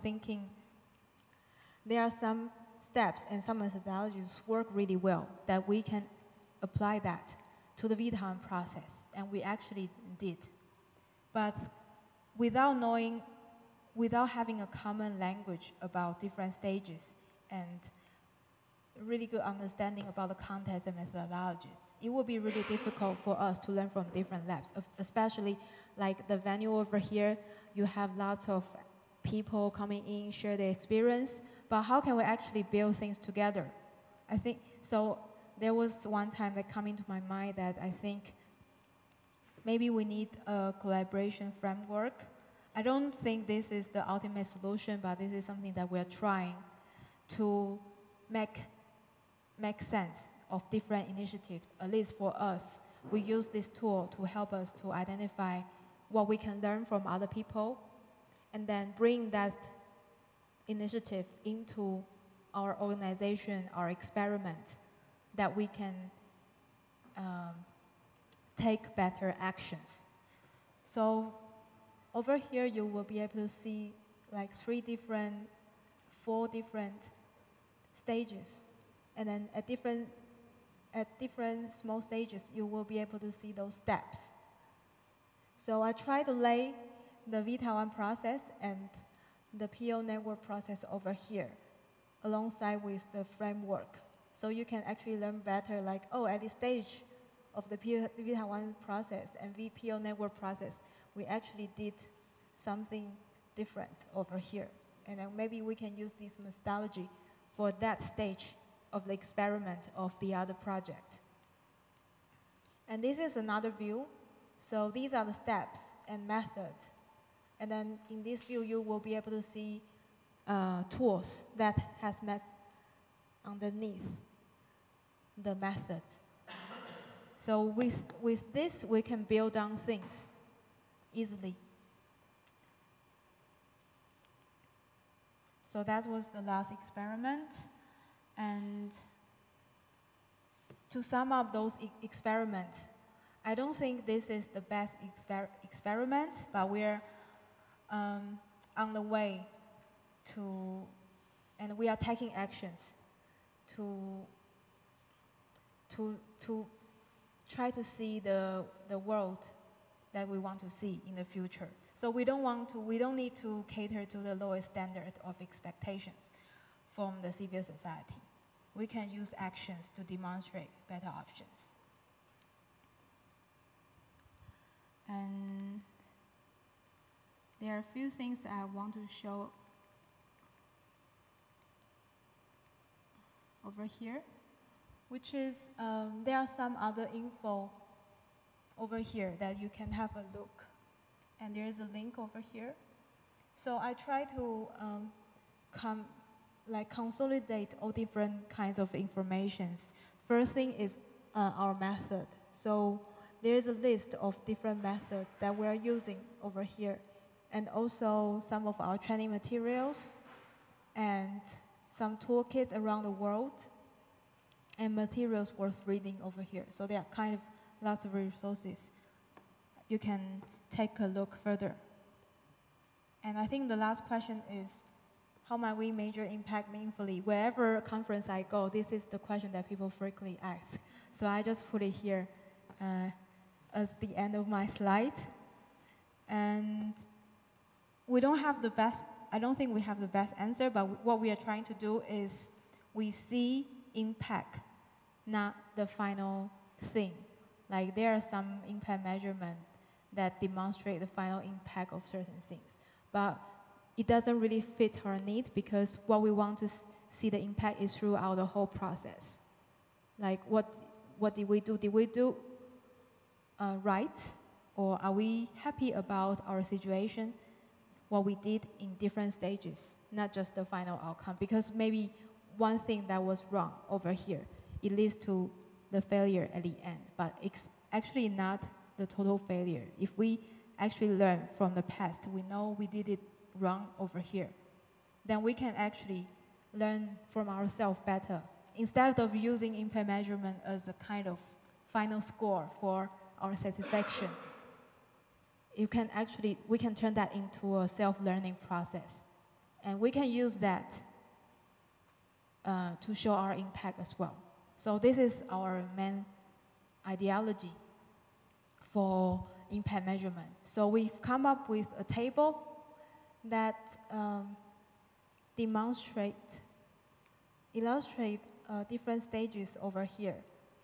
thinking there are some steps and some methodologies work really well that we can apply that to the Taiwan process, and we actually did. But without having a common language about different stages and really good understanding about the context and methodologies, it will be really difficult for us to learn from different labs, especially like the venue over here. You have lots of people coming in, share their experience, but how can we actually build things together? I think, so there was one time that came into my mind that I think maybe we need a collaboration framework. I don't think this is the ultimate solution, but this is something that we're trying to make sense of different initiatives. At least for us, we use this tool to help us to identify what we can learn from other people, and then bring that initiative into our organization, our experiment, that we can take better actions. So over here, you will be able to see like 4 different stages. And then at different small stages, you will be able to see those steps. So I try to lay the Taiwan process and the PO network process over here, alongside with the framework. So you can actually learn better, like, oh, at this stage of the Taiwan process and PO network process, we actually did something different over here. And then maybe we can use this methodology for that stage of the experiment of the other project. And this is another view. So these are the steps and methods. And then in this view, you will be able to see tools that has met underneath the methods. So with this, we can build on things easily. So that was the last experiment. And to sum up those experiments, I don't think this is the best experiment, but we're on the way to, and we are taking actions to try to see the world that we want to see in the future. So we don't need to cater to the lowest standard of expectations from the civil society. We can use actions to demonstrate better options. And there are a few things that I want to show over here, which is there are some other info over here that you can have a look. And there is a link over here. So I try to consolidate all different kinds of informations. First thing is our method. So there is a list of different methods that we are using over here, and also some of our training materials and some toolkits around the world and materials worth reading over here. So there are kind of lots of resources. You can take a look further. And I think the last question is, how might we measure impact meaningfully? Wherever conference I go, this is the question that people frequently ask. So I just put it here as the end of my slide. And we don't have the best, I don't think we have the best answer, but what we are trying to do is we see impact, not the final thing. Like there are some impact measurement that demonstrate the final impact of certain things. But it doesn't really fit our need because what we want to see the impact is throughout the whole process. Like what did we do? Did we do right? Or are we happy about our situation? What we did in different stages, not just the final outcome. Because maybe one thing that was wrong over here, it leads to the failure at the end. But it's actually not the total failure. If we actually learn from the past, we know we did it wrong over here, then we can actually learn from ourselves better. Instead of using impact measurement as a kind of final score for our satisfaction, we can turn that into a self-learning process. And we can use that to show our impact as well. So this is our main ideology for impact measurement. So we've come up with a table that illustrate different stages over here,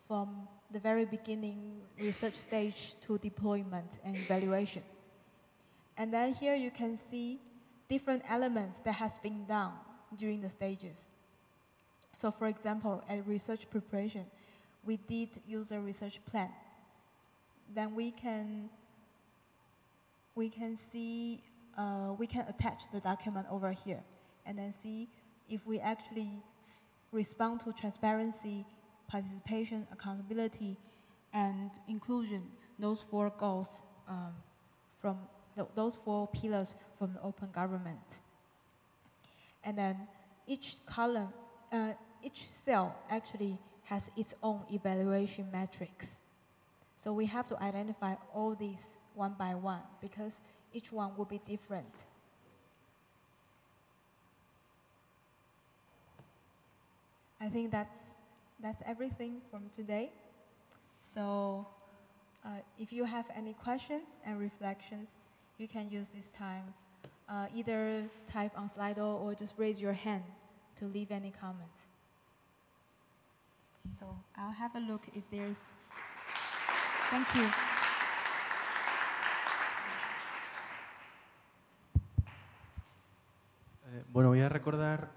from the very beginning research stage to deployment and evaluation. And then here you can see different elements that has been done during the stages. So for example, at research preparation, we did user research plan. Then we can see, we can attach the document over here and then see if we actually respond to transparency, participation, accountability, and inclusion, those four goals from those four pillars from the open government. And then each column, each cell actually has its own evaluation metrics. So we have to identify all these one by one because each one will be different. I think that's everything from today. So if you have any questions and reflections, you can use this time. Either type on Slido or just raise your hand to leave any comments. So I'll have a look if there's... Thank you. Bueno, voy a recordar.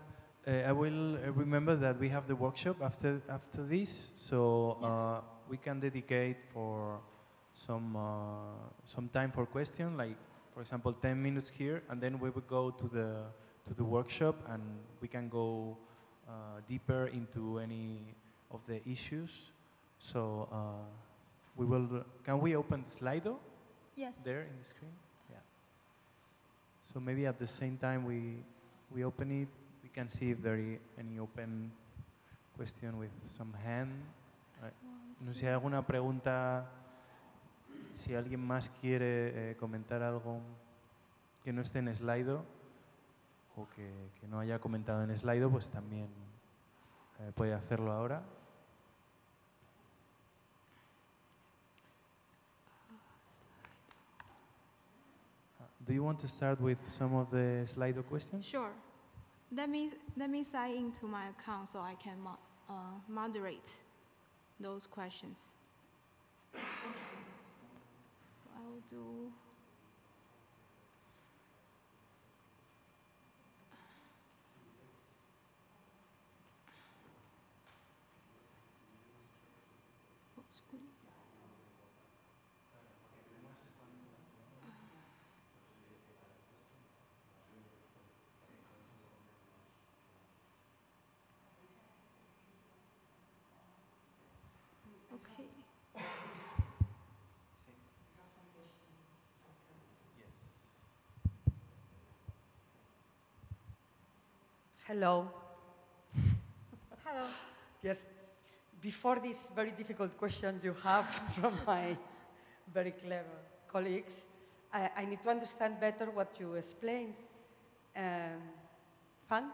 I will remember that we have the workshop after this, so we can dedicate for some time for questions, like for example 10 minutes here, and then we will go to the workshop and we can go deeper into any of the issues. So we will. Can we open the Slido? Yes. There in the screen. Yeah. So maybe at the same time we open it. We can see if there is any open question with some hand. No sé si hay alguna pregunta, si alguien más quiere comentar algo que no esté en Slido o que no haya comentado en Slido, pues también puede hacerlo ahora. Do you want to start with some of the Slido questions? Sure. Let me sign into my account so I can moderate those questions. So I will do. Full screen. Okay. Hello. Hello. Yes. Before this very difficult question you have from my very clever colleagues, I need to understand better what you explained. Fang?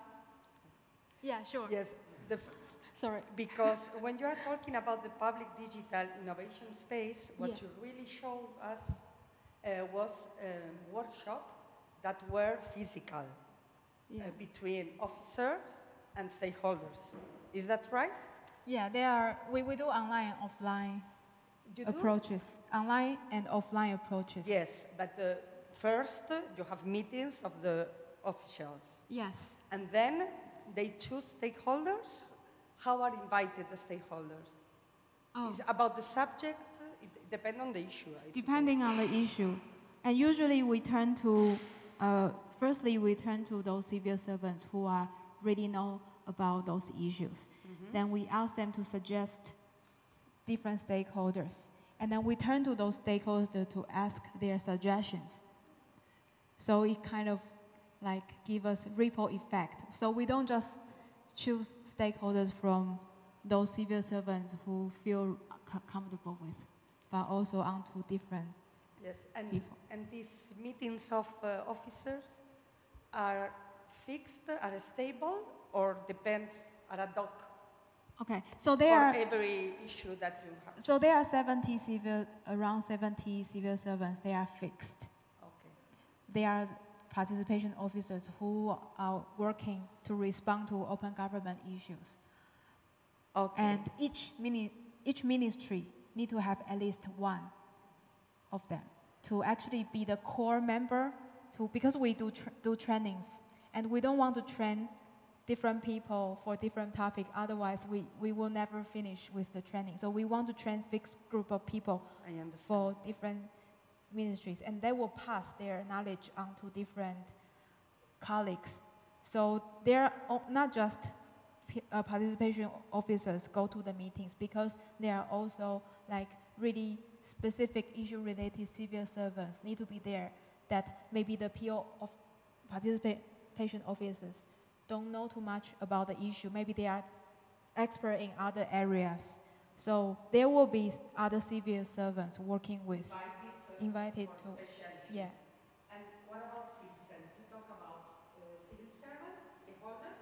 Yeah, sure. Yes. Sorry. Because when you are talking about the public digital innovation space, what Yeah. you really showed us was workshops that were physical Yeah. between officers and stakeholders. Is that right? Yeah, they are. We do online and offline You do? approaches. Online and offline approaches. Yes, but first you have meetings of the officials. Yes. And then they choose stakeholders. How are invited the stakeholders? Oh. Is about the subject? It depends on the issue. I Depending on the issue. And usually we turn to, firstly, we turn to those civil servants who are really know about those issues. Then we ask them to suggest different stakeholders. And then we turn to those stakeholders to ask their suggestions. So it kind of like give us ripple effect. So we don't just choose stakeholders from those civil servants who feel comfortable with, but also onto different Yes, and, people. and these meetings of officers are fixed, are stable, or depends are ad hoc Okay, so for there are every issue that you have? so there are around 70 civil servants. They are fixed. Okay. They are participation officers who are working to respond to open government issues. Okay. And each ministry need to have at least one of them to actually be the core member. Because we do trainings, and we don't want to train different people for different topics. Otherwise, we will never finish with the training. So we want to train fixed group of people I understand. for different ministries, and they will pass their knowledge on to different colleagues. So they're not just participation officers go to the meetings, because there are also like really specific issue-related civil servants need to be there that maybe the PO of participation officers don't know too much about the issue. Maybe they are expert in other areas. So there will be other civil servants working with, invited to, yeah. And what about citizens? You talk about civil servants, stakeholders,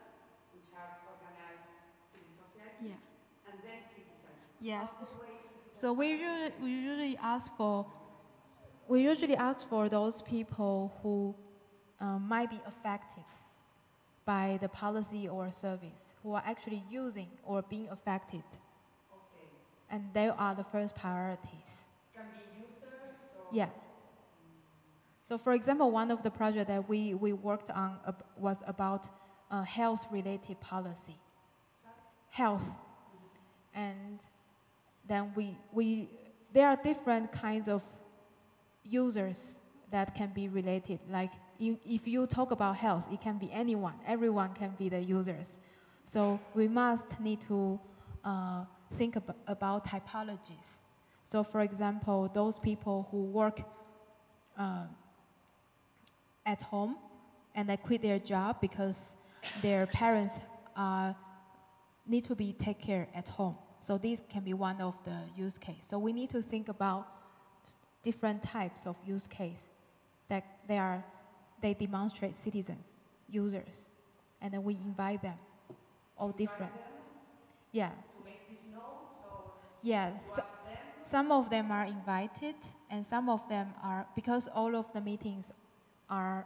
which are organized civil society, Yeah. and then citizens. Yes. How the way citizens So we usually ask for those people who might be affected by the policy or service, who are actually using or being affected. Okay. And they are the first priorities. Can be users or Yeah. So for example, one of the projects that we worked on was about health-related policy. Health. And then there are different kinds of users that can be related. Like if you talk about health, it can be anyone. Everyone can be the users. So we must need to think about typologies. So for example, those people who work at home and they quit their job because their parents need to be take care at home. So this can be one of the use case. So we need to think about different types of use case that they demonstrate citizens, users, and then we invite them, all different. Yeah. to make these notes or Yeah. to ask them? Some of them are invited, and some of them are, because all of the meetings are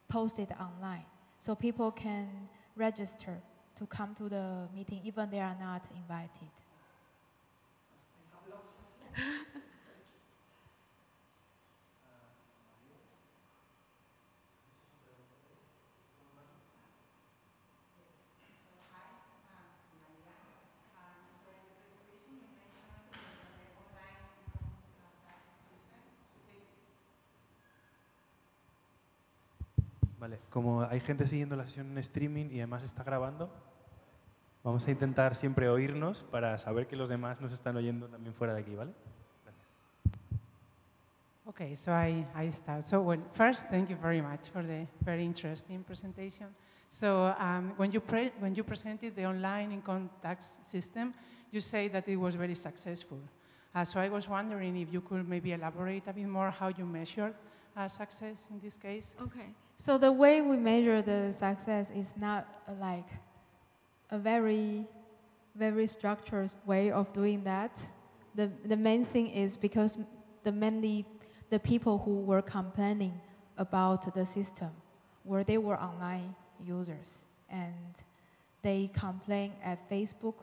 posted online. So people can register to come to the meeting even they are not invited. I have lots of Vale, como hay gente siguiendo la sesión en streaming y además está grabando, vamos a intentar siempre oírnos para saber que los demás nos están oyendo también fuera de aquí, ¿vale? Okay, so I start. So first, thank you very much for the very interesting presentation. So when you presented the online income tax system, you say that it was very successful. So I was wondering if you could maybe elaborate a bit more how you measured success in this case. Okay. So the way we measure the success is not like a very very structured way of doing that. The main thing is because the people who were complaining about the system they were online users, and they complain at Facebook,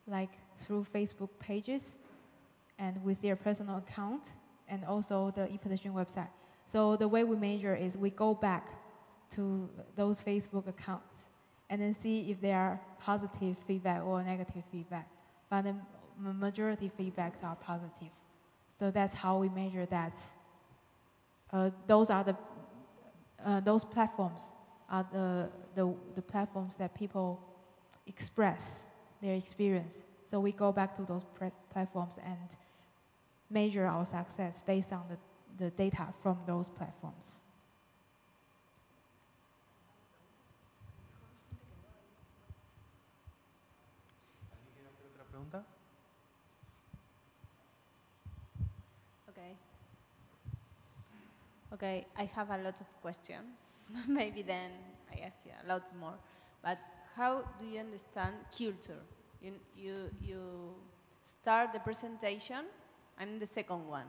like through Facebook pages and with their personal account, and also the e-petition website. So the way we measure is we go back to those Facebook accounts and then see if there are positive feedback or negative feedback. But the majority feedbacks are positive. So that's how we measure that. Those platforms are the platforms that people express their experience. So we go back to those platforms and measure our success based on the data from those platforms. ¿Alguien quiere hacer otra pregunta? Okay, I have a lot of questions. Maybe then I ask you a lot more. But how do you understand culture? You start the presentation. I'm the second one.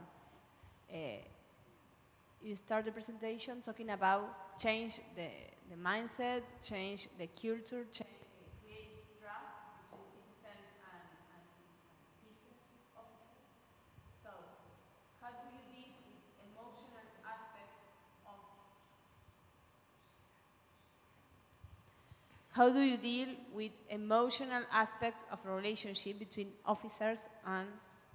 You start the presentation talking about change the mindset, change the culture, create trust between citizens and officers. So, how do you deal with emotional aspects of? How do you deal with emotional aspects of a relationship between officers and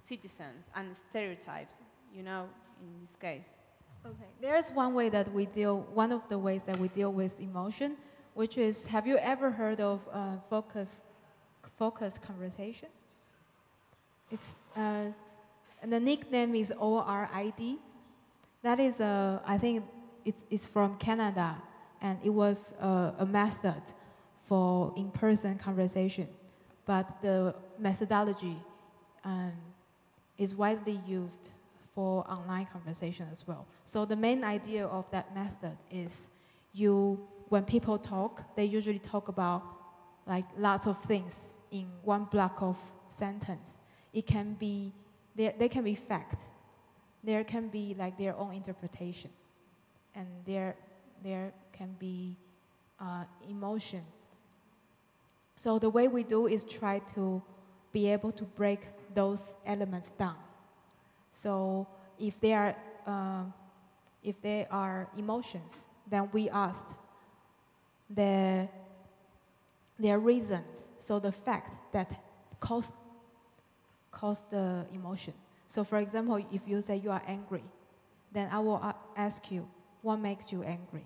citizens and stereotypes? You know, in this case. Okay, there's one of the ways that we deal with emotion, which is, have you ever heard of focus conversation? It's, and the nickname is ORID. That is, I think it's from Canada, and it was a method for in-person conversation, but the methodology is widely used for online conversation as well. So the main idea of that method is when people talk, they usually talk about like lots of things in one block of sentence. It can be, they can be fact. There can be like their own interpretation. And there can be emotions. So the way we do is try to be able to break those elements down. So if there are emotions, then we ask their reasons. So the fact that caused the emotion. So for example, if you say you are angry, then I will ask you, what makes you angry?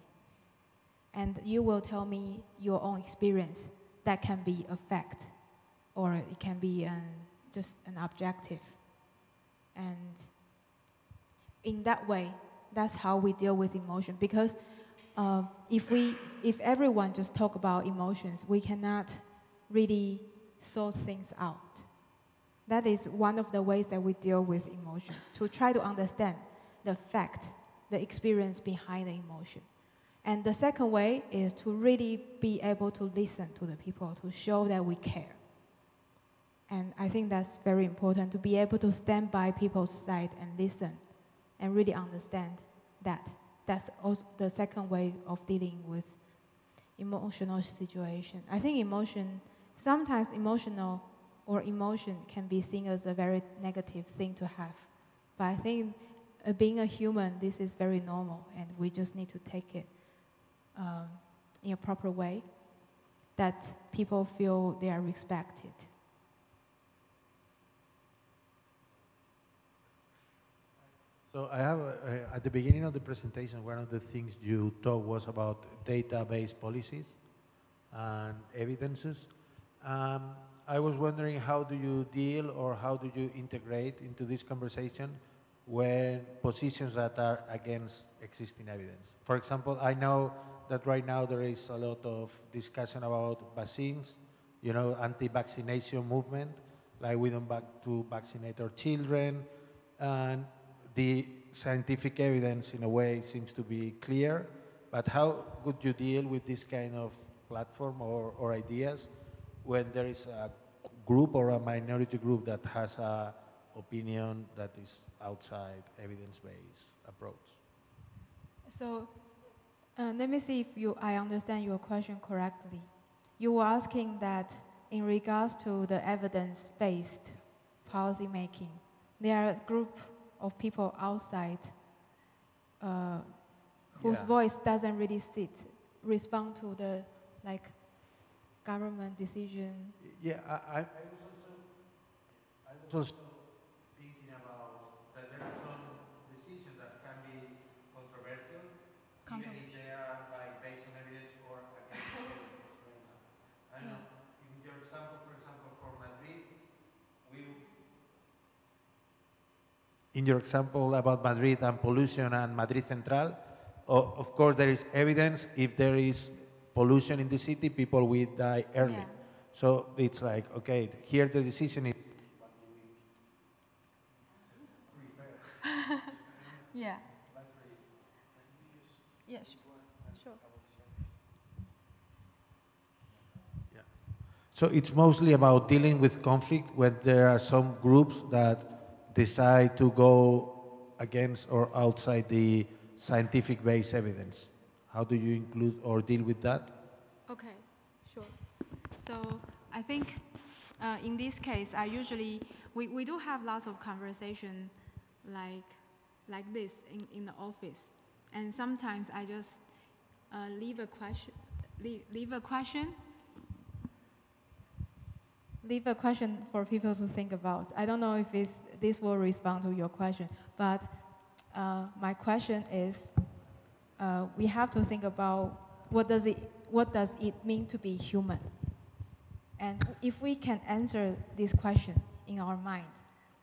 And you will tell me your own experience. That can be a fact, or it can be just an objective. And in that way, that's how we deal with emotion. Because if everyone just talk about emotions, we cannot really sort things out. That is one of the ways that we deal with emotions, to try to understand the fact, the experience behind the emotion. And the second way is to really be able to listen to the people, to show that we care. And I think that's very important, to be able to stand by people's side and listen and really understand that. That's also the second way of dealing with emotional situation. I think sometimes emotion can be seen as a very negative thing to have. But I think being a human, this is very normal, and we just need to take it in a proper way, that people feel they are respected. So I have, at the beginning of the presentation, one of the things you talked was about database policies and evidences. I was wondering, how do you deal or how do you integrate into this conversation when positions that are against existing evidence? For example, I know that right now there is a lot of discussion about vaccines, anti-vaccination movement, like we don't back to vaccinate our children, and the scientific evidence in a way seems to be clear, but how would you deal with this kind of platform or ideas when there is group or a minority group that has a opinion that is outside evidence-based approach. So let me see if I understand your question correctly. You were asking that in regards to the evidence-based policy making, there are a group of people outside whose voice doesn't really respond to the government decision. Yeah, I was also thinking about that there are some decisions that can be controversial, even if they are based on evidence or against evidence. I don't know, in your example, for example, for Madrid, in your example about Madrid and pollution and Madrid Central, of course there is evidence. If there is pollution in the city, people will die early. Yeah. So it's like, okay, here the decision is. Yeah. Yes. Sure. Yeah. So it's mostly about dealing with conflict when there are some groups that decide to go against or outside the scientific-based evidence. How do you include or deal with that? Okay, sure. So I think in this case, we do have lots of conversation like this in the office. And sometimes I just leave a question for people to think about. I don't know if this will respond to your question, but my question is, we have to think about what does it mean to be human? And if we can answer this question in our mind,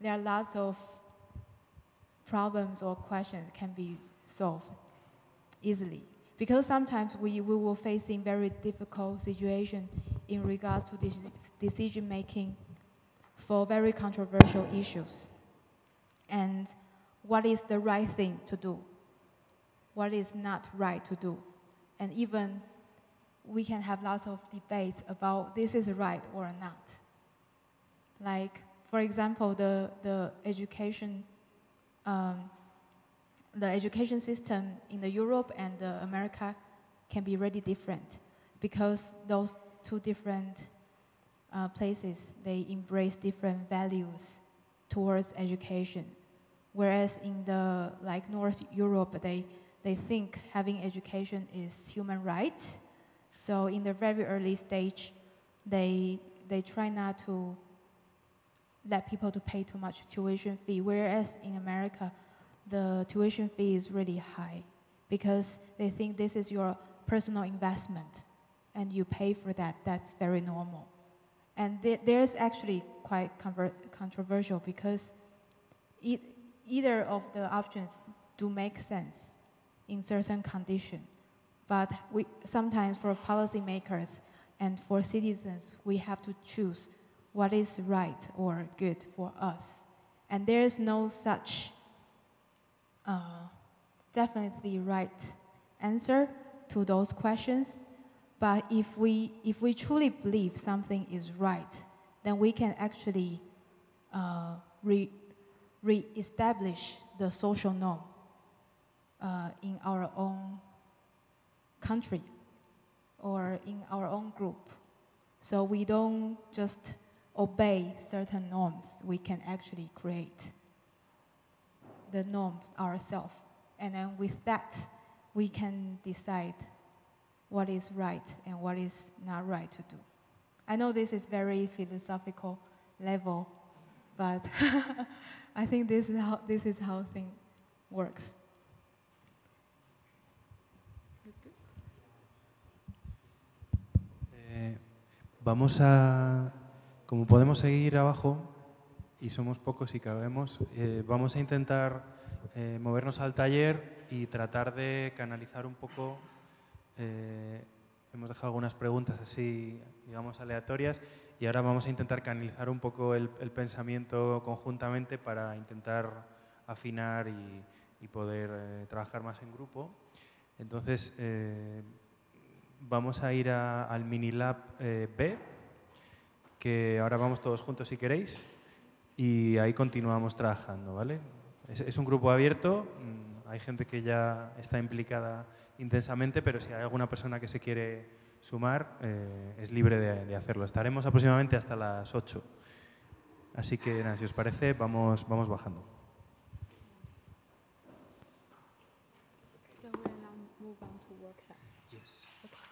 there are lots of problems or questions can be solved easily. Because sometimes we will face in very difficult situation in regards to this decision making for very controversial issues. And what is the right thing to do? What is not right to do? And even we can have lots of debates about this is right or not. Like, for example, the education system in the Europe and the America can be really different because those two different places, they embrace different values towards education. Whereas in the North Europe, they think having education is human right. So in the very early stage, they try not to let people to pay too much tuition fee. Whereas in America, the tuition fee is really high because they think this is your personal investment and you pay for that. That's very normal. And there's actually quite controversial because either of the options do make sense in certain conditions. But sometimes for policymakers and for citizens, we have to choose what is right or good for us. And there is no such definitely right answer to those questions. But if we truly believe something is right, then we can actually re-establish the social norm in our own country or in our own group. So we don't just obey certain norms, we can actually create the norms ourselves. And then with that, we can decide what is right and what is not right to do. I know this is very philosophical level, but I think this is how things works. Como podemos seguir abajo y somos pocos y cabemos, vamos a intentar movernos al taller y tratar de canalizar un poco. Hemos dejado algunas preguntas así, digamos, aleatorias y ahora vamos a intentar canalizar un poco el pensamiento conjuntamente para intentar afinar y poder trabajar más en grupo. Entonces, vamos a ir al MiniLab B, que ahora vamos todos juntos si queréis y ahí continuamos trabajando, ¿vale? Es un grupo abierto, hay gente que ya está implicada intensamente, pero si hay alguna persona que se quiere sumar, es libre de hacerlo. Estaremos aproximadamente hasta las 8. Así que, nada, si os parece, vamos bajando. So we'll now move on to workshop. Yes. Okay.